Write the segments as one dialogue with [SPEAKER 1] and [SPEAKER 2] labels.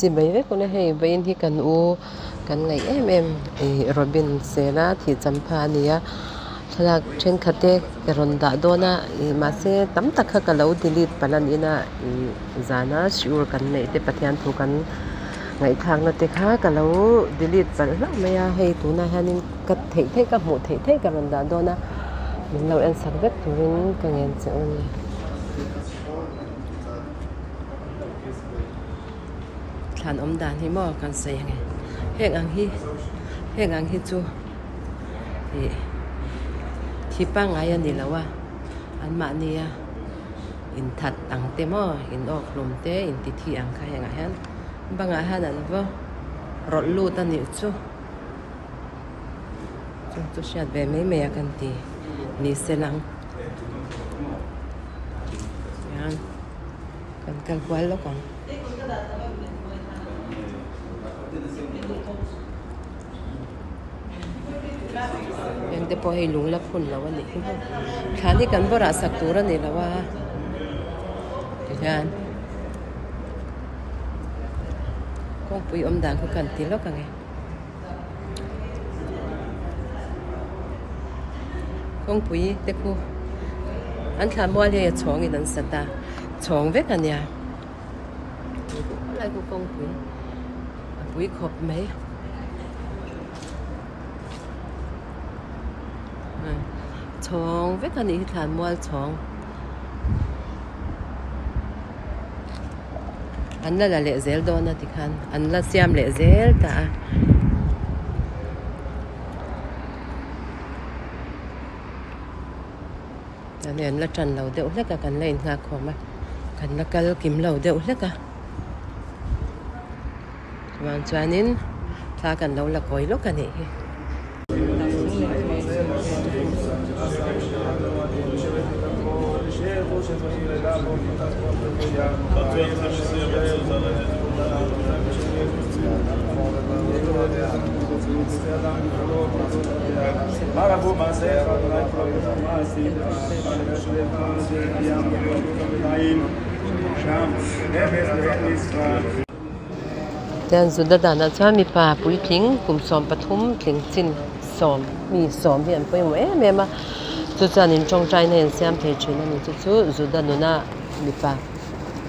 [SPEAKER 1] chỉ mấy vết con này hay vậy thì cần u cần ngày em Robin Sena thì chấm pha nia là trên khate cái ronda dona mà sẽ tắm tắc cái lâu delete palan ina zana sure cần này để pathian thu cần ngày tháng là tiếc ha cái lâu delete palan mày hay tu na hanin cắt thấy cái mũ thấy cái ronda dona mình lâu ăn sáng vết tu rin cái nghe sẽ ôn thàn đàn hi mò kan say nge heng ang hi chu thì pa ngai ani lawa an ma ni ya in that ang te mo in ok lom te in ti thi ang kha heng a han banga han an vo rot lu ta ni chu shat ve me kan ti ni selang yan kan kwal lo kan yang te po hei lung la phun lawa ni khani kan bora saktura ni lawa yan kong pui dang ko kan ti lo ka nge kong pui te ku an kha mo le chong i dan sata chong ve kan ya lai ku kong pui khop mấy chong với cái này là mua chong anh là lệ zel đó na thì khan anh là xiêm lệ zel ta nên là trần lầu đậu hết cả cần lên ngạc khó mà cần là cái kiếm lầu đậu hết cả và cho nên ta cần đâu là coi lúc cái này dan sudah dana kami pa pui ting kum som pathum ting chin som mi som hian pui mo em mà chu chanin trong trai này xem thấy chuyện này chu sudah nuna mi pa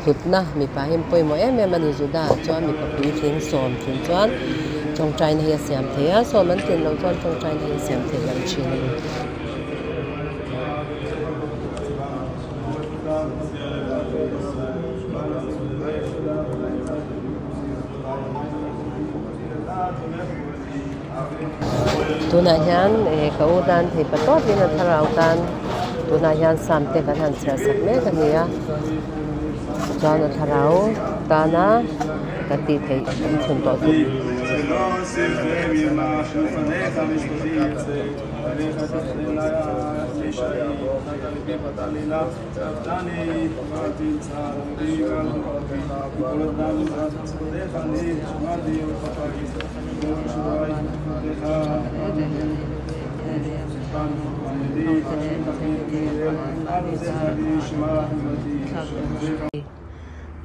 [SPEAKER 1] hut na mi pa hian pui mo em mà ni sudah cho mi pa pui ting som tin chuan trong trai này xem thấy á som man tin lo chuan trong trai này xem thấy làm chuyện này tu na hian kau dan thei patot in an tharau tan tu na hian samte kan han sia sak me kan nia chuan a tharau tana ka ti thei an chun to tu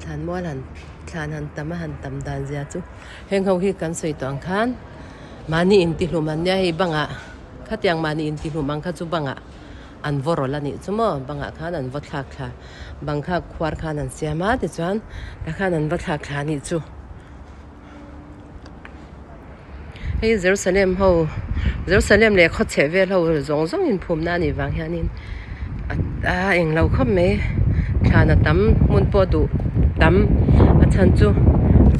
[SPEAKER 1] than mua hẳn than hẳn tầm đàn ra chú heng hậu hi kan soi toang khan mani in ti hluman nia hi banga khatiang mani in ti hlumang kha chu banga an vorol ani chu mo banga khan an va thak kha bangkha khwar khan an siama ti chuan ta khan an va thak kha ni chu hei Jerusalem le kho che ve lo zong in phum na ni wang hianin a eng lo khom me thana tam mun po du tam a chan chu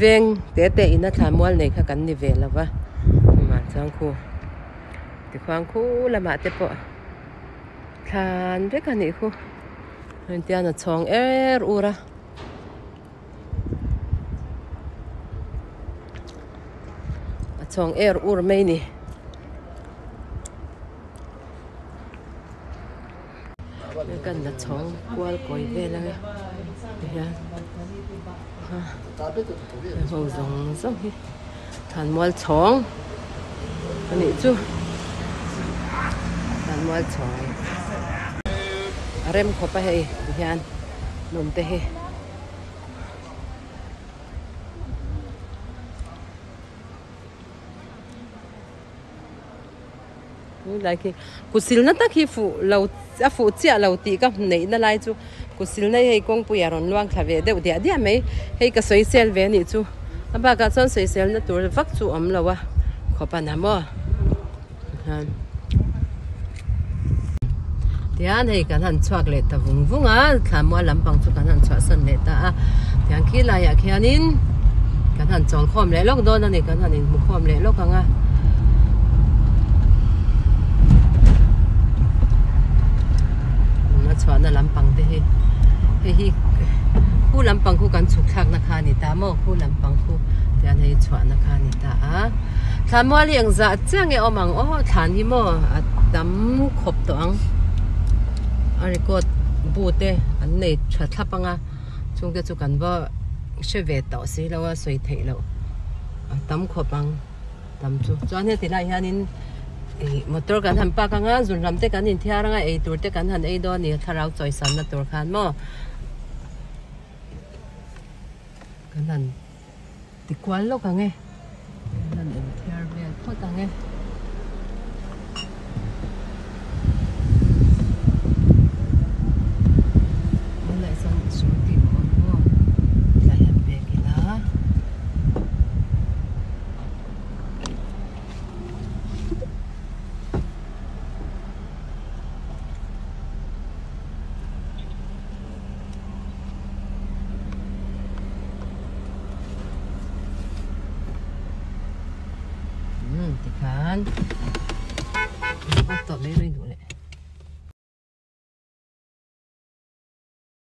[SPEAKER 1] veng te ina thamwal nei kha kan ni ve lawa ma chang khu ti khwang khu lama te po than ve kan ni khu hen tian a chong ura a chong ur mai ni kan la chong kwal koi ve la ya hầu rong hi than mual chong ani chu than mual chong rem khopa hei hian nom te he lại khi cú xíu nó tắc khi phụ lâu phụ chia lâu tí cái này nó lại chú cú xíu này hay công bùi rồi loang thà về đều địa mấy hay cái sấy xel về này chú à bà cái son sấy xel nó tuổi vắt chú ấm lâu à khó bàn hả mò thì anh hay cái hắn choạc lệ ta vùng vùng á làm mua làm bằng chú cái hắn choạc sân lệ ta à thì anh khi lại khi anh in cái hắn chọn khom lệ lóc đó này cái hắn in một khom lệ lóc cái ngà choạc nó làm bằng thế hay khu làm bằng khuกันฉุกทักนะคะนี่ตาโมkhu làm bằng khu thì anh hay choạcนะคะนี่ตาà làm mua liền dạ chẳng nghe ông mang ô thàn hi mo đắm khop toang anh có bút đấy anh này chặt tháp băng à chúng cái chỗ cần vợ sẽ về tàu xí lâu suy thấy lâu đắm khop băng đắm chú cho nên thì lại anh nên motor kan han pa ka nga zun ram te kan in thia ranga ei tur te kan han ei do ni tharau choi san na tur khan mo kan han ti kwal lo ka nge kan han thia ve pho ta nge lại san su ti kon mo lại han ve ki la thì khán